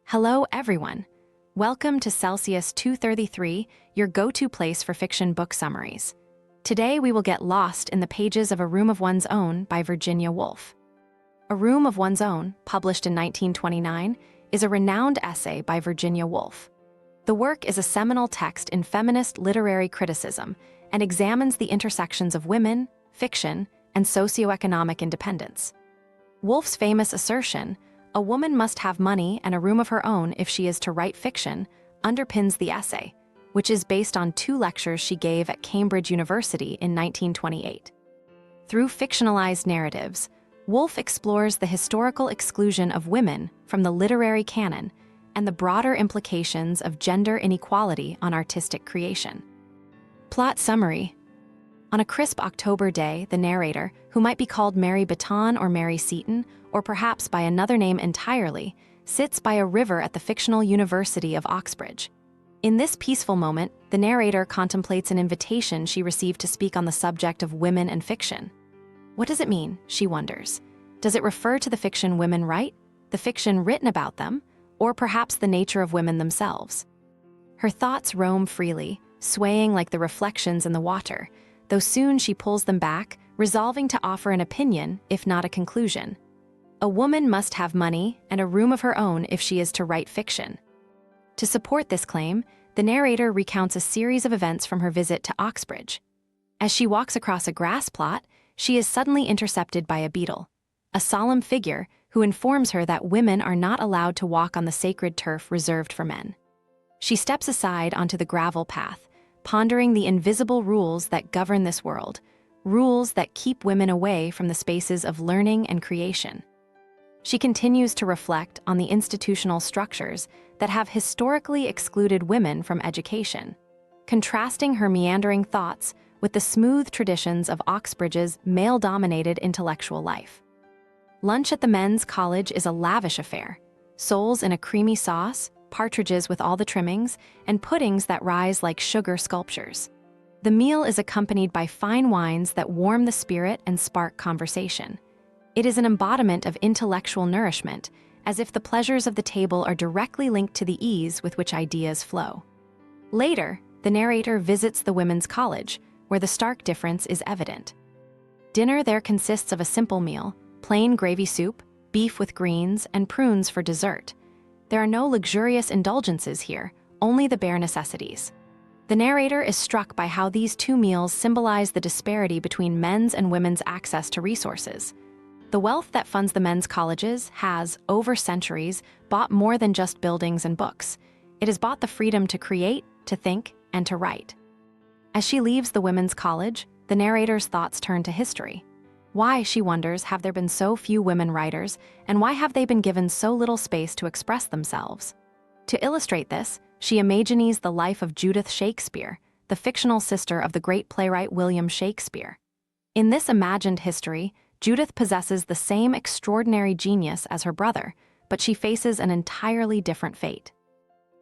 Hello, everyone. Welcome to Celsius 233, your go-to place for fiction book summaries. Today, we will get lost in the pages of A Room of One's Own by Virginia Woolf. A Room of One's Own, published in 1929, is a renowned essay by Virginia Woolf. The work is a seminal text in feminist literary criticism and examines the intersections of women, fiction, and socio-economic independence. Woolf's famous assertion, "A woman must have money and a room of her own if she is to write fiction," underpins the essay, which is based on 2 lectures she gave at Cambridge University in 1928. Through fictionalized narratives, Woolf explores the historical exclusion of women from the literary canon and the broader implications of gender inequality on artistic creation. Plot summary. On a crisp October day, the narrator, who might be called Mary Baton or Mary Seton, or perhaps by another name entirely, sits by a river at the fictional University of Oxbridge. In this peaceful moment, the narrator contemplates an invitation she received to speak on the subject of women and fiction. What does it mean, she wonders? Does it refer to the fiction women write, the fiction written about them, or perhaps the nature of women themselves? Her thoughts roam freely, swaying like the reflections in the water, though soon she pulls them back, resolving to offer an opinion, if not a conclusion. A woman must have money and a room of her own if she is to write fiction. To support this claim, the narrator recounts a series of events from her visit to Oxbridge. As she walks across a grass plot, she is suddenly intercepted by a beetle, a solemn figure who informs her that women are not allowed to walk on the sacred turf reserved for men. She steps aside onto the gravel path, pondering the invisible rules that govern this world, rules that keep women away from the spaces of learning and creation. She continues to reflect on the institutional structures that have historically excluded women from education, contrasting her meandering thoughts with the smooth traditions of Oxbridge's male-dominated intellectual life. Lunch at the men's college is a lavish affair: soles in a creamy sauce, partridges with all the trimmings, and puddings that rise like sugar sculptures. The meal is accompanied by fine wines that warm the spirit and spark conversation. It is an embodiment of intellectual nourishment, as if the pleasures of the table are directly linked to the ease with which ideas flow. Later, the narrator visits the women's college, where the stark difference is evident. Dinner there consists of a simple meal: plain gravy soup, beef with greens, and prunes for dessert. There are no luxurious indulgences here, only the bare necessities. The narrator is struck by how these 2 meals symbolize the disparity between men's and women's access to resources. The wealth that funds the men's colleges has, over centuries, bought more than just buildings and books. It has bought the freedom to create, to think, and to write. As she leaves the women's college, the narrator's thoughts turn to history. Why, she wonders, have there been so few women writers, and why have they been given so little space to express themselves? To illustrate this, she imagines the life of Judith Shakespeare, the fictional sister of the great playwright William Shakespeare. In this imagined history, Judith possesses the same extraordinary genius as her brother, but she faces an entirely different fate.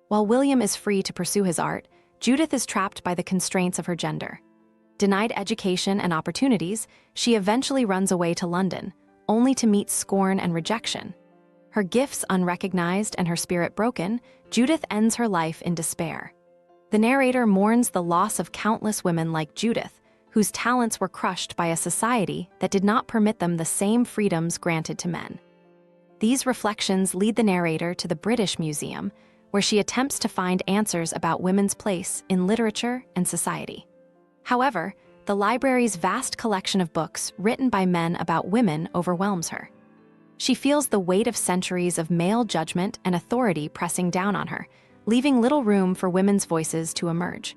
While William is free to pursue his art, Judith is trapped by the constraints of her gender. Denied education and opportunities, she eventually runs away to London, only to meet scorn and rejection. Her gifts unrecognized and her spirit broken, Judith ends her life in despair. The narrator mourns the loss of countless women like Judith, whose talents were crushed by a society that did not permit them the same freedoms granted to men. These reflections lead the narrator to the British Museum, where she attempts to find answers about women's place in literature and society. However, the library's vast collection of books written by men about women overwhelms her. She feels the weight of centuries of male judgment and authority pressing down on her, leaving little room for women's voices to emerge.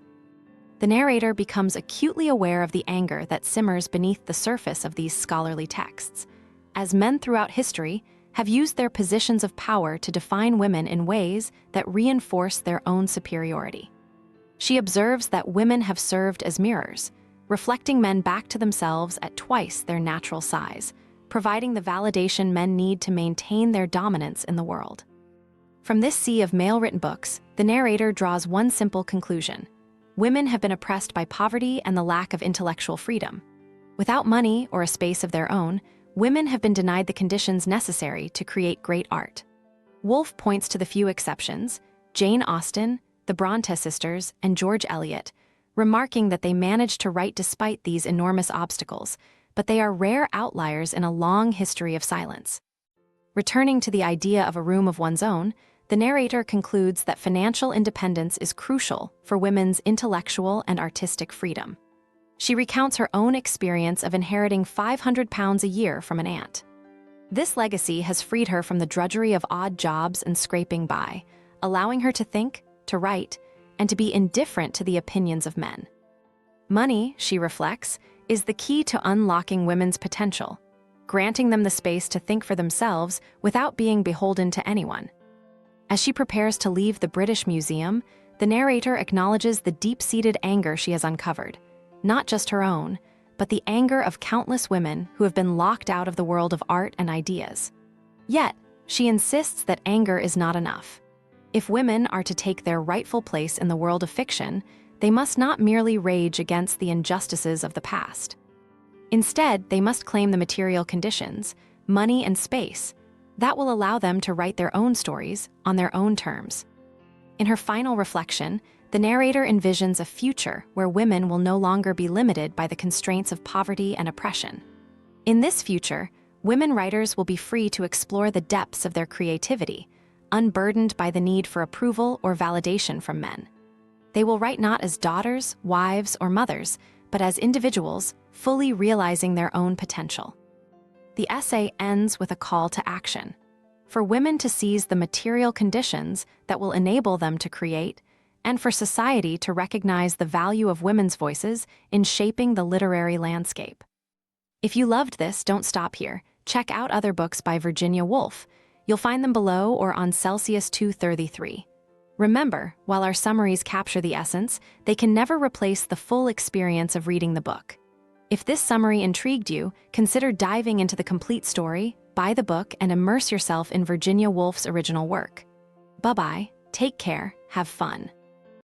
The narrator becomes acutely aware of the anger that simmers beneath the surface of these scholarly texts, as men throughout history have used their positions of power to define women in ways that reinforce their own superiority. She observes that women have served as mirrors, reflecting men back to themselves at twice their natural size, providing the validation men need to maintain their dominance in the world. From this sea of male-written books, the narrator draws one simple conclusion: women have been oppressed by poverty and the lack of intellectual freedom. Without money or a space of their own, women have been denied the conditions necessary to create great art. Woolf points to the few exceptions: Jane Austen, the Bronte sisters, and George Eliot, remarking that they managed to write despite these enormous obstacles, but they are rare outliers in a long history of silence. Returning to the idea of a room of one's own, the narrator concludes that financial independence is crucial for women's intellectual and artistic freedom. She recounts her own experience of inheriting £500 a year from an aunt. This legacy has freed her from the drudgery of odd jobs and scraping by, allowing her to think, to write, and to be indifferent to the opinions of men. Money, she reflects, is the key to unlocking women's potential, granting them the space to think for themselves without being beholden to anyone. As she prepares to leave the British Museum, the narrator acknowledges the deep-seated anger she has uncovered, not just her own, but the anger of countless women who have been locked out of the world of art and ideas. Yet, she insists that anger is not enough. If women are to take their rightful place in the world of fiction, they must not merely rage against the injustices of the past. Instead, they must claim the material conditions, money and space, that will allow them to write their own stories on their own terms. In her final reflection, the narrator envisions a future where women will no longer be limited by the constraints of poverty and oppression. In this future, women writers will be free to explore the depths of their creativity, unburdened by the need for approval or validation from men. They will write not as daughters, wives, or mothers, but as individuals, fully realizing their own potential. The essay ends with a call to action, for women to seize the material conditions that will enable them to create, and for society to recognize the value of women's voices in shaping the literary landscape. If you loved this, don't stop here. Check out other books by Virginia Woolf. You'll find them below or on Celsius 233. Remember, while our summaries capture the essence, they can never replace the full experience of reading the book. If this summary intrigued you, consider diving into the complete story, buy the book, and immerse yourself in Virginia Woolf's original work. Bye-bye, take care, have fun.